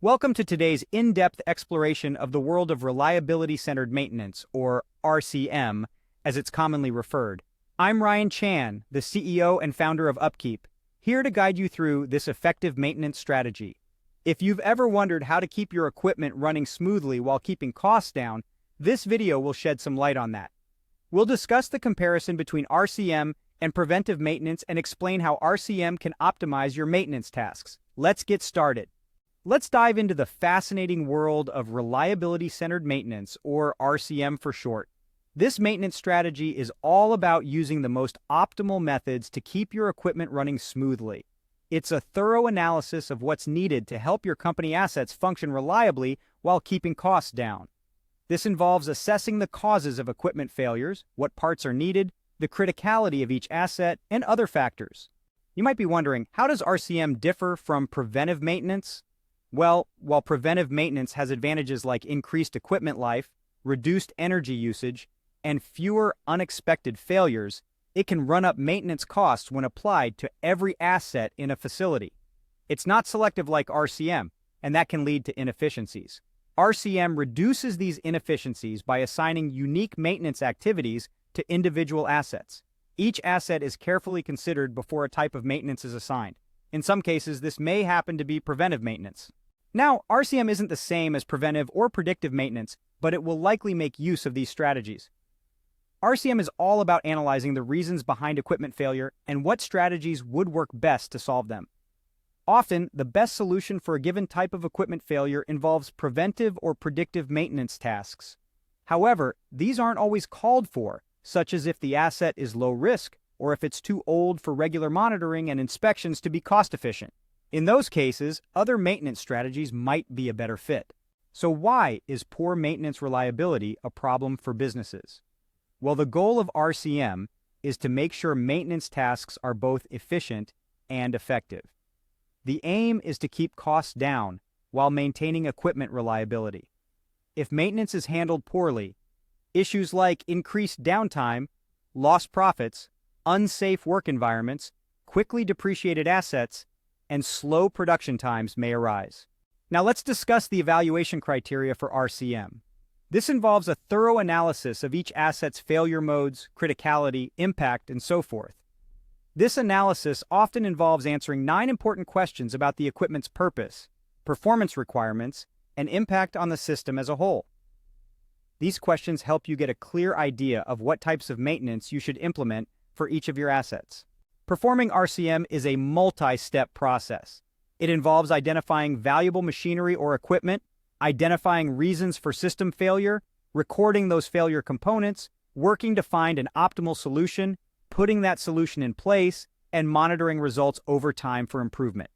Welcome to today's in-depth exploration of the world of reliability-centered maintenance, or RCM, as it's commonly referred. I'm Ryan Chan, the CEO and founder of UpKeep, here to guide you through this effective maintenance strategy. If you've ever wondered how to keep your equipment running smoothly while keeping costs down, this video will shed some light on that. We'll discuss the comparison between RCM and preventive maintenance and explain how RCM can optimize your maintenance tasks. Let's get started. Let's dive into the fascinating world of reliability-centered maintenance, or RCM for short. This maintenance strategy is all about using the most optimal methods to keep your equipment running smoothly. It's a thorough analysis of what's needed to help your company assets function reliably while keeping costs down. This involves assessing the causes of equipment failures, what parts are needed, the criticality of each asset, and other factors. You might be wondering, how does RCM differ from preventive maintenance? Well, while preventive maintenance has advantages like increased equipment life, reduced energy usage, and fewer unexpected failures, it can run up maintenance costs when applied to every asset in a facility. It's not selective like RCM, and that can lead to inefficiencies. RCM reduces these inefficiencies by assigning unique maintenance activities to individual assets. Each asset is carefully considered before a type of maintenance is assigned. In some cases, this may happen to be preventive maintenance. Now, RCM isn't the same as preventive or predictive maintenance, but it will likely make use of these strategies. RCM is all about analyzing the reasons behind equipment failure and what strategies would work best to solve them. Often, the best solution for a given type of equipment failure involves preventive or predictive maintenance tasks. However, these aren't always called for, such as if the asset is low risk or if it's too old for regular monitoring and inspections to be cost-efficient. In those cases, other maintenance strategies might be a better fit. So why is poor maintenance reliability a problem for businesses? Well, the goal of RCM is to make sure maintenance tasks are both efficient and effective. The aim is to keep costs down while maintaining equipment reliability. If maintenance is handled poorly, issues like increased downtime, lost profits, unsafe work environments, quickly depreciated assets, and slow production times may arise. Now let's discuss the evaluation criteria for RCM. This involves a thorough analysis of each asset's failure modes, criticality, impact, and so forth. This analysis often involves answering 9 important questions about the equipment's purpose, performance requirements, and impact on the system as a whole. These questions help you get a clear idea of what types of maintenance you should implement for each of your assets. Performing RCM is a multi-step process. It involves identifying valuable machinery or equipment, identifying reasons for system failure, recording those failure components, working to find an optimal solution, putting that solution in place, and monitoring results over time for improvement.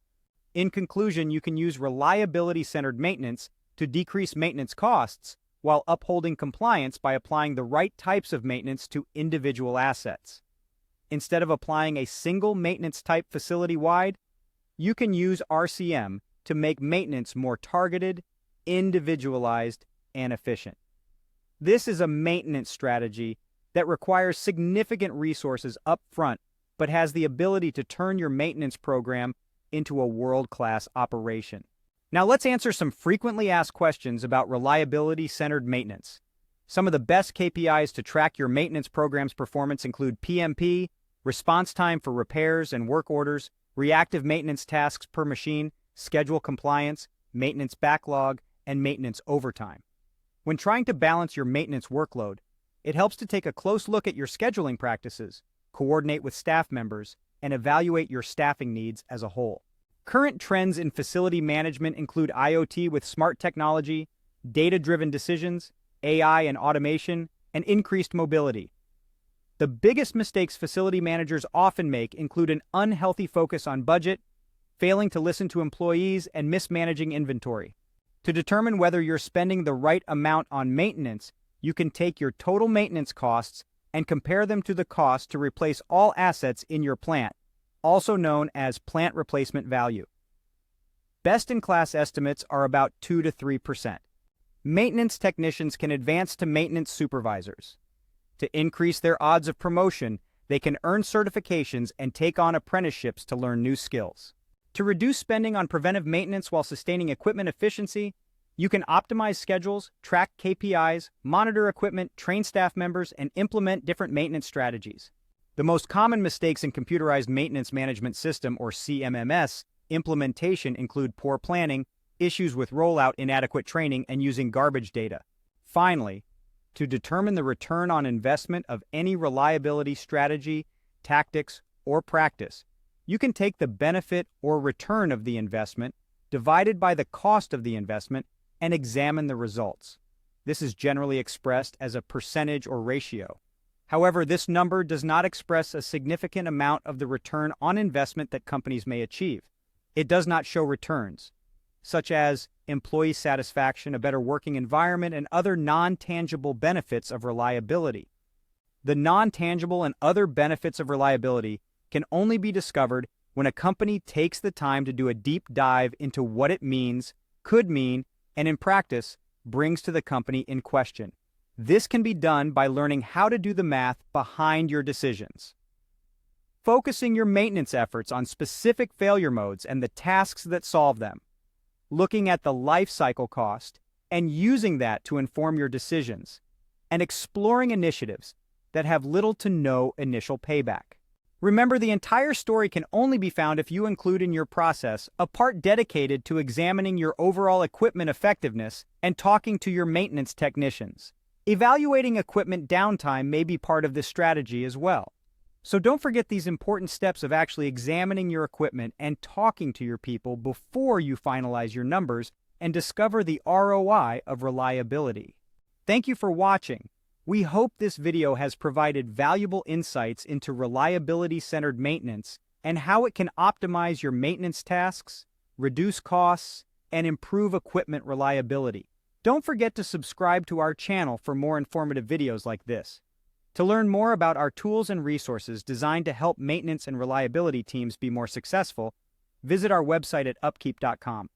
In conclusion, you can use reliability-centered maintenance to decrease maintenance costs while upholding compliance by applying the right types of maintenance to individual assets. Instead of applying a single maintenance type facility-wide, you can use RCM to make maintenance more targeted, individualized, and efficient. This is a maintenance strategy that requires significant resources up front, but has the ability to turn your maintenance program into a world-class operation. Now let's answer some frequently asked questions about reliability-centered maintenance. Some of the best KPIs to track your maintenance program's performance include PMP, response time for repairs and work orders, reactive maintenance tasks per machine, schedule compliance, maintenance backlog, and maintenance overtime. When trying to balance your maintenance workload, it helps to take a close look at your scheduling practices, coordinate with staff members, and evaluate your staffing needs as a whole. Current trends in facility management include IoT with smart technology, data-driven decisions, AI and automation, and increased mobility. The biggest mistakes facility managers often make include an unhealthy focus on budget, failing to listen to employees, and mismanaging inventory. To determine whether you're spending the right amount on maintenance, you can take your total maintenance costs and compare them to the cost to replace all assets in your plant, also known as plant replacement value. Best-in-class estimates are about 2 to 3%. Maintenance technicians can advance to maintenance supervisors. To increase their odds of promotion, they can earn certifications and take on apprenticeships to learn new skills. To reduce spending on preventive maintenance while sustaining equipment efficiency, you can optimize schedules, track KPIs, monitor equipment, train staff members, and implement different maintenance strategies. The most common mistakes in computerized maintenance management system, or CMMS, implementation include poor planning, issues with rollout, inadequate training, and using garbage data. Finally, to determine the return on investment of any reliability strategy, tactics, or practice, you can take the benefit or return of the investment divided by the cost of the investment and examine the results. This is generally expressed as a percentage or ratio. However, this number does not express a significant amount of the return on investment that companies may achieve. It does not show returns, such as employee satisfaction, a better working environment, and other non-tangible benefits of reliability. The non-tangible and other benefits of reliability can only be discovered when a company takes the time to do a deep dive into what it means, could mean, and in practice, brings to the company in question. This can be done by learning how to do the math behind your decisions. Focusing your maintenance efforts on specific failure modes and the tasks that solve them. Looking at the life cycle cost and using that to inform your decisions. And exploring initiatives that have little to no initial payback. Remember, the entire story can only be found if you include in your process a part dedicated to examining your overall equipment effectiveness and talking to your maintenance technicians. Evaluating equipment downtime may be part of this strategy as well. So don't forget these important steps of actually examining your equipment and talking to your people before you finalize your numbers and discover the ROI of reliability. Thank you for watching. We hope this video has provided valuable insights into reliability-centered maintenance and how it can optimize your maintenance tasks, reduce costs, and improve equipment reliability. Don't forget to subscribe to our channel for more informative videos like this. To learn more about our tools and resources designed to help maintenance and reliability teams be more successful, visit our website at upkeep.com.